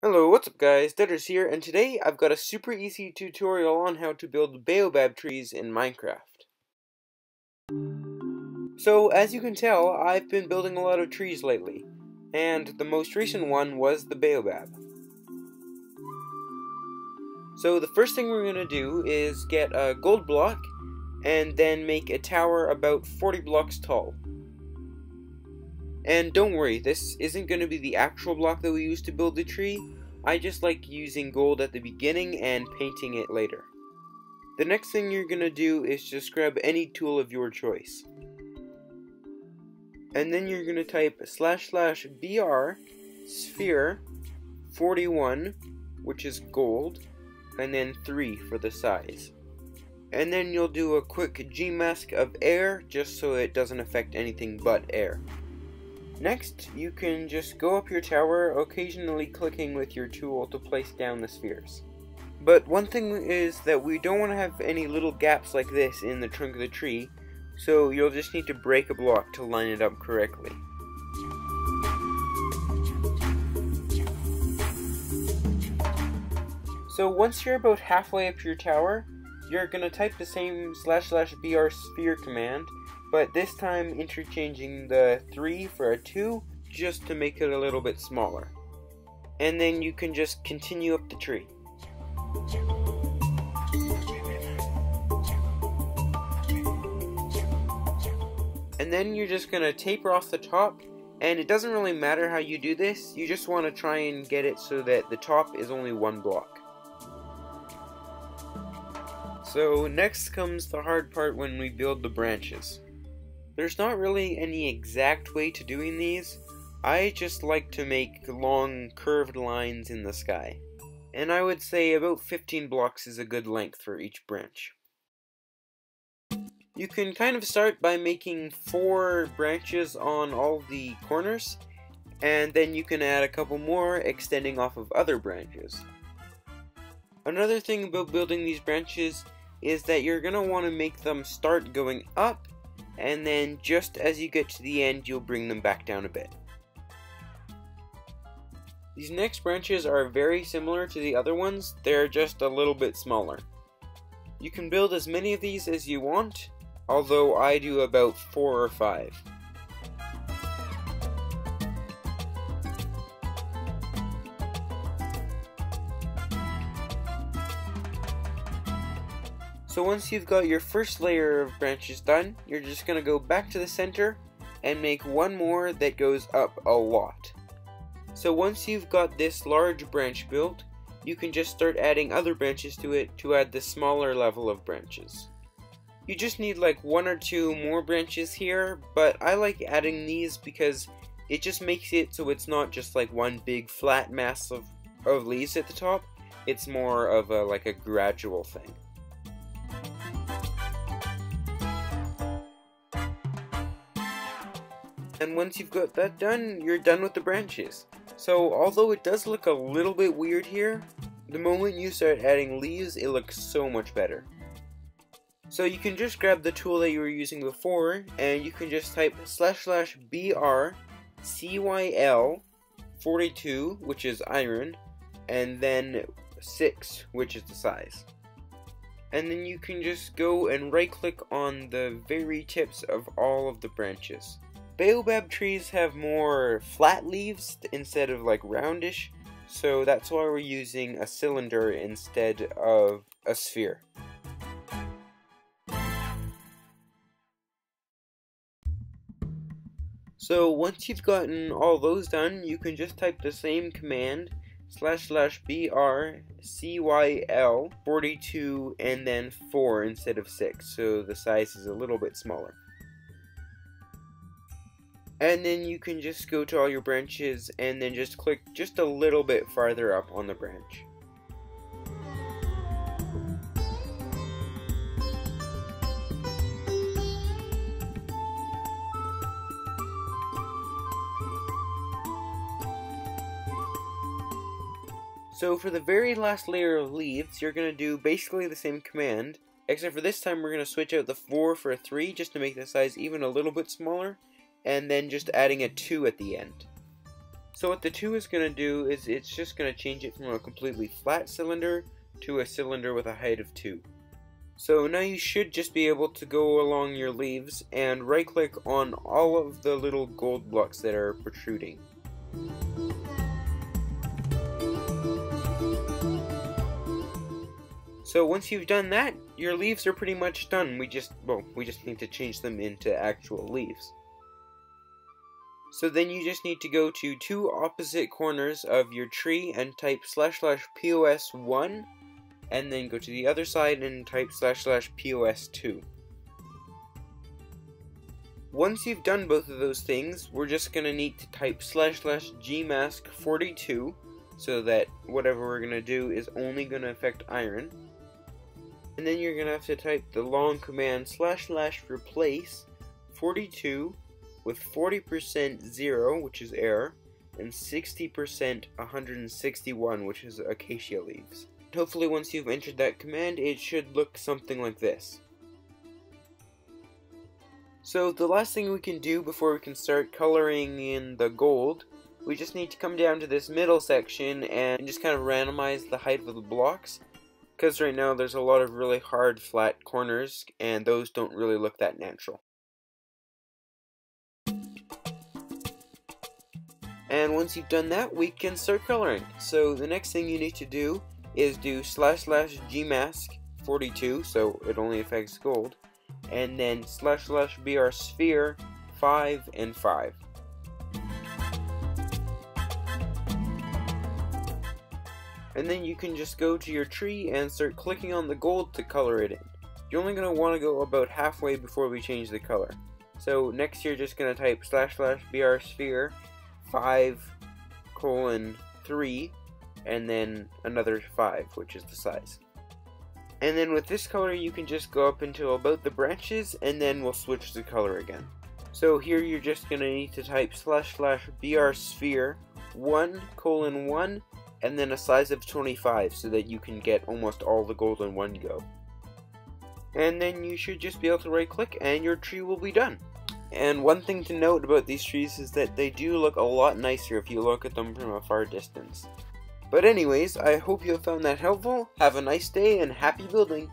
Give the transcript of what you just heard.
Hello, what's up guys, Duddrz here, and today I've got a super easy tutorial on how to build Baobab trees in Minecraft. So, as you can tell, I've been building a lot of trees lately, and the most recent one was the Baobab. So the first thing we're going to do is get a gold block, and then make a tower about 40 blocks tall. And don't worry, this isn't going to be the actual block that we use to build the tree. I just like using gold at the beginning and painting it later. The next thing you're going to do is just grab any tool of your choice. And then you're going to type //br sphere 41, which is gold, and then 3 for the size. And then you'll do a quick gmask of air just so it doesn't affect anything but air. Next, you can just go up your tower, occasionally clicking with your tool to place down the spheres. But one thing is that we don't want to have any little gaps like this in the trunk of the tree, so you'll just need to break a block to line it up correctly. So once you're about halfway up your tower, you're going to type the same //br sphere command, but this time interchanging the 3 for a 2 just to make it a little bit smaller. And then you can just continue up the tree. And then you're just going to taper off the top, and it doesn't really matter how you do this, you just want to try and get it so that the top is only one block. So next comes the hard part when we build the branches. There's not really any exact way to doing these. I just like to make long curved lines in the sky. And I would say about 15 blocks is a good length for each branch. You can kind of start by making 4 branches on all the corners, and then you can add a couple more extending off of other branches. Another thing about building these branches is that you're going to want to make them start going up, and then just as you get to the end you'll bring them back down a bit. These next branches are very similar to the other ones, they're just a little bit smaller. You can build as many of these as you want, although I do about 4 or 5. So once you've got your first layer of branches done, you're just going to go back to the center and make one more that goes up a lot. So once you've got this large branch built, you can just start adding other branches to it to add the smaller level of branches. You just need like 1 or 2 more branches here, but I like adding these because it just makes it so it's not just like one big flat mass of leaves at the top. It's more of like a gradual thing. And once you've got that done, you're done with the branches. So although it does look a little bit weird here, the moment you start adding leaves, it looks so much better. So you can just grab the tool that you were using before, and you can just type //br cyl 42, which is iron, and then 6, which is the size. And then you can just go and right click on the very tips of all of the branches. Baobab trees have more flat leaves instead of like roundish, so that's why we're using a cylinder instead of a sphere. So once you've gotten all those done, you can just type the same command //br cyl 42 and then 4 instead of 6, so the size is a little bit smaller. And then you can just go to all your branches and then just click just a little bit farther up on the branch. So for the very last layer of leaves, you're going to do basically the same command, except for this time we're going to switch out the 4 for a 3 just to make the size even a little bit smaller, and then just adding a 2 at the end. So what the 2 is going to do is it's just going to change it from a completely flat cylinder to a cylinder with a height of 2. So now you should just be able to go along your leaves and right click on all of the little gold blocks that are protruding. So once you've done that, your leaves are pretty much done. We just need to change them into actual leaves. So then you just need to go to 2 opposite corners of your tree and type //POS1, and then go to the other side and type //POS2. Once you've done both of those things, we're just going to need to type //GMask42, so that whatever we're going to do is only going to affect iron. And then you're going to have to type the long command //replace 42 with 40% 0, which is air, and 60% 161, which is acacia leaves. Hopefully once you've entered that command, it should look something like this. So the last thing we can do before we can start coloring in the gold, we just need to come down to this middle section and just kind of randomize the height of the blocks. Because right now there's a lot of really hard flat corners, and those don't really look that natural. And once you've done that, we can start coloring. So the next thing you need to do is do //GMask42, so it only affects gold, and then //BRsphere 5 and 5. And then you can just go to your tree and start clicking on the gold to color it in. You're only going to want to go about halfway before we change the color. So next you're just going to type //BRsphere 5:3 and then another 5, which is the size. And then with this color you can just go up until about the branches, and then we'll switch the color again. So here you're just going to need to type //BRsphere 1:1 and then a size of 25 so that you can get almost all the gold in one go. And then you should just be able to right click and your tree will be done. And one thing to note about these trees is that they do look a lot nicer if you look at them from a far distance. But anyways, I hope you have found that helpful. Have a nice day and happy building!